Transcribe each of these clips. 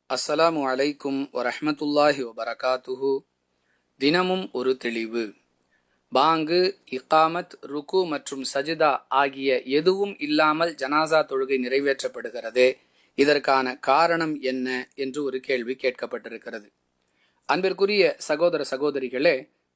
அஸ்ஸலாமு அலைக்கும் வரஹ்மத்துல்லாஹி வபரகாத்துஹு. தினமும் ஒரு தெளிவு. பாங்கு, இகாமத், ருக்கு மற்றும் சஜிதா ஆகிய எதுவும் இல்லாமல் ஜனாசா தொழுகை நிறைவேற்றப்படுகிறதே, இதற்கான காரணம் என்ன என்று ஒரு கேள்வி கேட்கப்பட்டிருக்கிறது. அன்பிற்குரிய சகோதர சகோதரிகளே,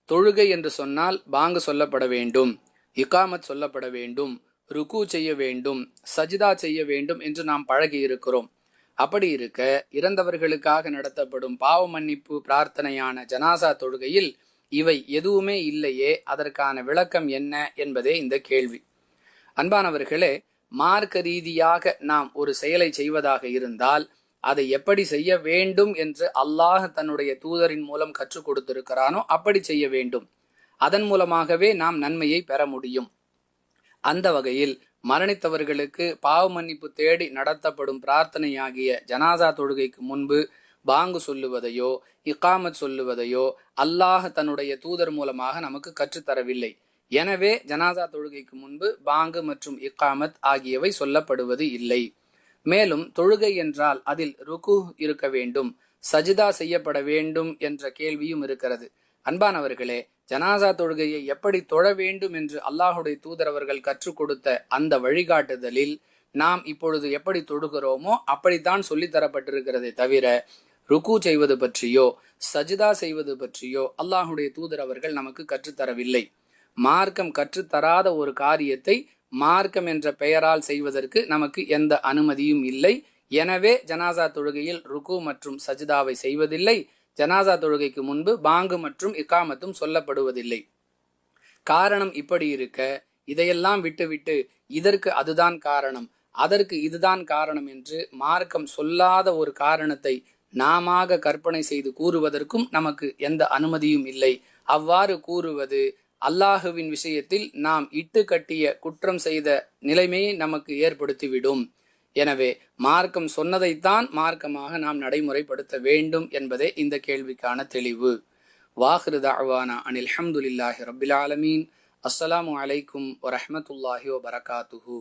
தொழுகை என்று சொன்னால் பாங்கு சொல்லப்பட வேண்டும், இகாமத் சொல்லப்பட வேண்டும், ருக்கு செய்ய வேண்டும், சஜிதா செய்ய வேண்டும் என்று நாம் பழகி இருக்கிறோம். அப்படி இருக்க, இறந்தவர்களுக்காக நடத்தப்படும் பாவ மன்னிப்பு பிரார்த்தனையான ஜனாசா தொழுகையில் இவை எதுவுமே இல்லையே, அதற்கான விளக்கம் என்ன என்பதே இந்த கேள்வி. அன்பானவர்களே, மார்க்க ரீதியாக நாம் ஒரு செயலை செய்வதாக இருந்தால் அதை எப்படி செய்ய வேண்டும் என்று அல்லாஹ் தன்னுடைய தூதரின் மூலம் கற்றுக் கொடுத்திருக்கிறானோ அப்படி செய்ய வேண்டும். அதன் மூலமாகவே நாம் நன்மையை பெற முடியும். அந்த வகையில் மரணித்தவர்களுக்கு பாவ மன்னிப்பு தேடி நடத்தப்படும் பிரார்த்தனையாகிய ஜனாசா தொழுகைக்கு முன்பு பாங்கு சொல்லுவதையோ இகாமத் சொல்லுவதையோ அல்லாஹ் தன்னுடைய தூதர் மூலமாக நமக்கு கற்றுத்தரவில்லை. எனவே ஜனாசா தொழுகைக்கு முன்பு பாங்கு மற்றும் இகாமத் ஆகியவை சொல்லப்படுவது இல்லை. மேலும் தொழுகை என்றால் அதில் ருக்கு இருக்க வேண்டும், சஜிதா செய்யப்பட வேண்டும் என்ற கேள்வியும் இருக்கிறது. அன்பானவர்களே, ஜனாசா தொழுகையை எப்படி தொழ வேண்டும் என்று அல்லாஹுடைய தூதர் அவர்கள் கற்றுக் கொடுத்த அந்த வழிகாட்டுதலில் நாம் இப்பொழுது எப்படி தொழுகிறோமோ அப்படித்தான் சொல்லித்தரப்பட்டிருக்கிறதே தவிர ருக்கு செய்வது பற்றியோ சஜிதா செய்வது பற்றியோ அல்லாஹுடைய தூதர் அவர்கள் நமக்கு கற்றுத்தரவில்லை. மார்க்கம் கற்றுத்தராத ஒரு காரியத்தை மார்க்கம் என்ற பெயரால் செய்வதற்கு நமக்கு எந்த அனுமதியும் இல்லை. எனவே ஜனாசா தொழுகையில் ருக்கு மற்றும் சஜிதாவை செய்வதில்லை. ஜனாசா தொழுகைக்கு முன்பு பாங்கு மற்றும் இகாமத்தும் சொல்லப்படுவதில்லை. காரணம் இப்படி இருக்க, இதையெல்லாம் விட்டுவிட்டு இதற்கு அதுதான் காரணம், அதற்கு இதுதான் காரணம் என்று மார்க்கம் சொல்லாத ஒரு காரணத்தை நாம கற்பனை செய்து கூறுவதற்கும் நமக்கு எந்த அனுமதியும் இல்லை. அவ்வாறு கூறுவது அல்லாஹுவின் விஷயத்தில் நாம் இட்டு கட்டிய குற்றம் செய்த நிலைமையை நமக்கு ஏற்படுத்திவிடும். எனவே மார்க்கம் சொன்னதைத்தான் மார்க்கமாக நாம் நடைமுறைப்படுத்த வேண்டும் என்பதே இந்த கேள்விக்கான தெளிவு. வாஹிரு தஅவானா அனில் ஹம்துலில்லாஹி ரப்பில் ஆலமீன். அஸ்ஸலாமு அலைக்கும் வரஹ்மத்துல்லாஹி வபரகாத்துஹு.